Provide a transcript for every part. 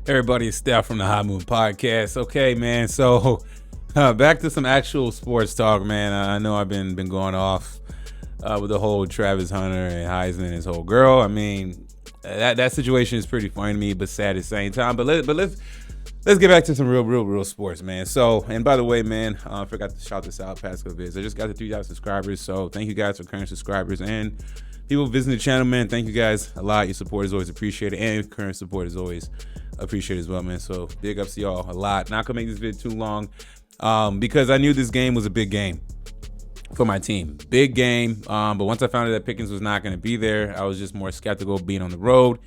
Everybody, it's Steph from the High Moon Podcast. Okay, man. So back to some actual sports talk, man. I know I've been going off with the whole Travis Hunter and Heisman and his whole girl. I mean, that situation is pretty funny to me, but sad at the same time. But let's get back to some real sports, man. So, and by the way, man, I forgot to shout this out, Pascal Viz. I just got to 3,000 subscribers, so thank you guys for current subscribers and people visiting the channel, man. Thank you guys a lot. Your support is always appreciated, and current support is always appreciated as well, man. So big ups to y'all a lot. Not gonna make this video too long because I knew this game was a big game for my team. Big game, but once I found out that Pickens was not gonna be there, I was just more skeptical being on the road.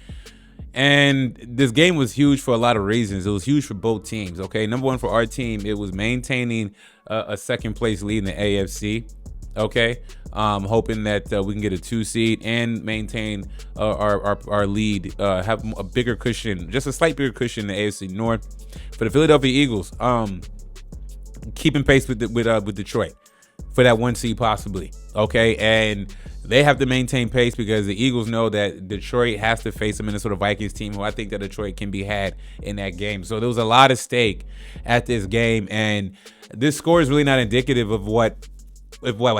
And this game was huge for a lot of reasons. It was huge for both teams, okay? Number one, for our team, it was maintaining a second place lead in the AFC, okay? Hoping that we can get a 2 seed and maintain our lead, have a bigger cushion, just a slight bigger cushion in the AFC North. For the Philadelphia Eagles, keeping pace with Detroit for that 1 seed possibly, okay? And they have to maintain pace because the Eagles know that Detroit has to face a Minnesota Vikings team who I think that Detroit can be had in that game. So there was a lot of stake at this game, and this score is really not indicative of what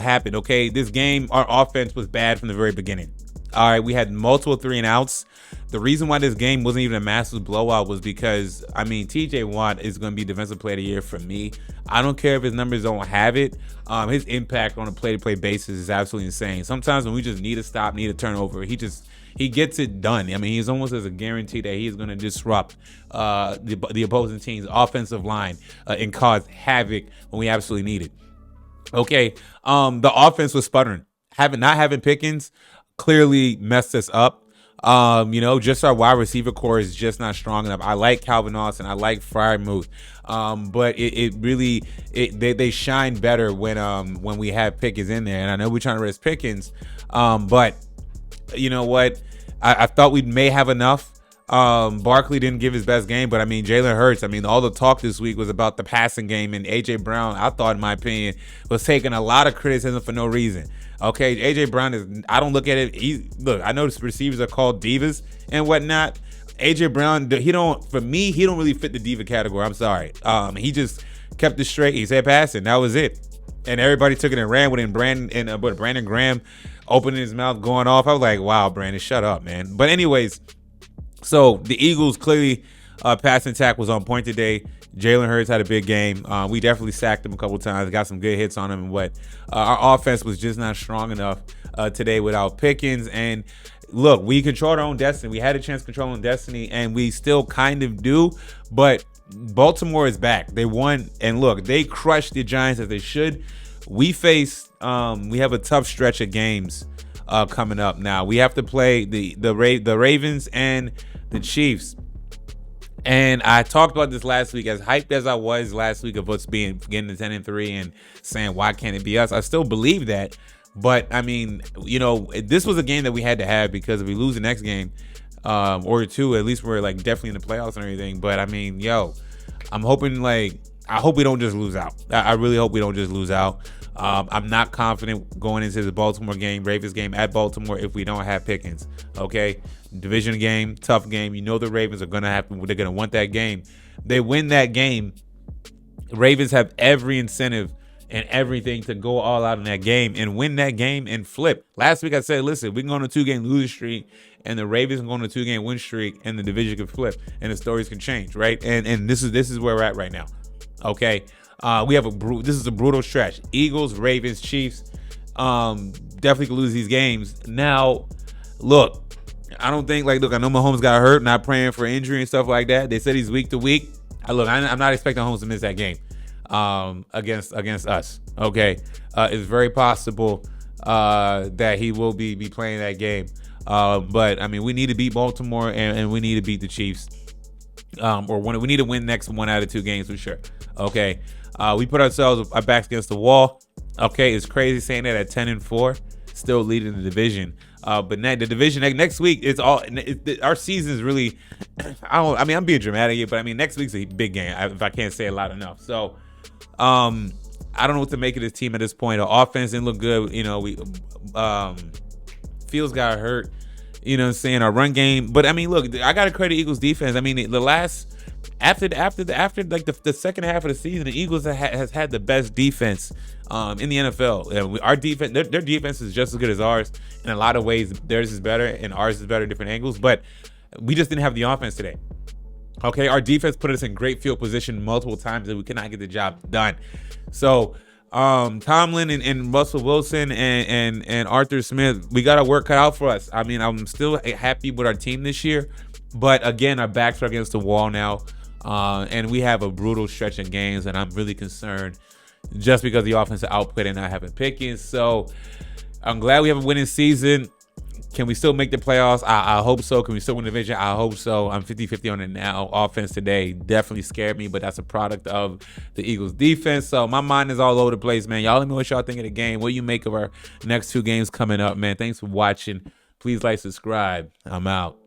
happened, okay? This game, our offense was bad from the very beginning. All right, we had multiple 3-and-outs. The reason why this game wasn't even a massive blowout was because, I mean, TJ Watt is going to be Defensive Player of the Year for me. I don't care if his numbers don't have it. His impact on a play-to-play basis is absolutely insane. Sometimes when we just need a stop, need a turnover, he gets it done. I mean, he's almost as a guarantee that he's going to disrupt the opposing team's offensive line and cause havoc when we absolutely need it. Okay, the offense was sputtering. Not having Pickens clearly messed us up. Just our wide receiver core is just not strong enough. I like Calvin Austin. I like Freiermuth. But they shine better when we have Pickens in there. And I know we're trying to rest Pickens. But you know what? I thought we may have enough. Barkley didn't give his best game, but I mean, Jalen Hurts, I mean, all the talk this week was about the passing game, and AJ Brown, I thought, in my opinion, was taking a lot of criticism for no reason. Okay, AJ Brown I don't look at it. Look, I know the receivers are called divas and whatnot. AJ Brown, he don't really fit the diva category. I'm sorry. He just kept it straight. He said passing. That was it. And everybody took it and ran with it. And Brandon Graham opening his mouth, going off. I was like, wow, Brandon, shut up, man. But anyways, so the Eagles clearly passing attack was on point today. Jalen Hurts had a big game. We definitely sacked him a couple times, got some good hits on him. But our offense was just not strong enough today without Pickens. And look, we controlled our own destiny. We had a chance to control our own destiny, and we still kind of do. But Baltimore is back. They won, and look, they crushed the Giants as they should. We have a tough stretch of games coming up now. We have to play the Ravens and the Chiefs. And I talked about this last week. As hyped as I was last week of us getting to 10-3 and saying, why can't it be us? I still believe that. But I mean, this was a game that we had to have, because if we lose the next game or two, at least we're like definitely in the playoffs and everything. But I mean, I'm hoping, I hope we don't just lose out. I really hope we don't just lose out. I'm not confident going into the Baltimore game, Ravens game at Baltimore, if we don't have Pickens. Okay, division game, tough game. The Ravens are they're gonna want that game. They win that game, Ravens have every incentive and everything to go all out in that game and win that game and flip. Last week I said, listen, we can go on a 2-game losing streak, and the Ravens can go on a 2-game win streak, and the division can flip, and the stories can change, right? And this is where we're at right now. Okay. This is a brutal stretch. Eagles, Ravens, Chiefs, definitely could lose these games. Now, look, I don't think, I know Mahomes got hurt, not praying for injury and stuff like that. They said he's week to week. I'm not expecting Mahomes to miss that game against us. Okay. It's very possible that he will be playing that game. But I mean, we need to beat Baltimore and we need to beat the Chiefs. We need to win next 1 out of 2 games for sure. Okay. We put our backs against the wall. Okay, it's crazy saying that at 10-4, still leading the division. But the division next week, our season is really. I'm being dramatic here, but I mean, next week's a big game. If I can't say it loud enough. So, I don't know what to make of this team at this point. The offense didn't look good. Fields got hurt. You know what I'm saying? Our run game. But I mean, look, I gotta credit Eagles defense. I mean, the last after like the second half of the season, the Eagles has had the best defense in the NFL. Our defense, their defense is just as good as ours. In a lot of ways, theirs is better and ours is better, different angles. But we just didn't have the offense today. Okay, our defense put us in great field position multiple times, and we could not get the job done. So, Tomlin and Russell Wilson and Arthur Smith, we got our work cut out for us. I mean, I'm still happy with our team this year, but again, our backs are against the wall now, and we have a brutal stretch of games, and I'm really concerned just because the offensive output and not having Pickens. So, I'm glad we have a winning season. Can we still make the playoffs? I hope so. Can we still win the division? I hope so. I'm 50-50 on it now. Offense today definitely scared me, but that's a product of the Eagles defense. So my mind is all over the place, man. Y'all let me know what y'all think of the game. What do you make of our next two games coming up, man? Thanks for watching. Please like, subscribe. I'm out.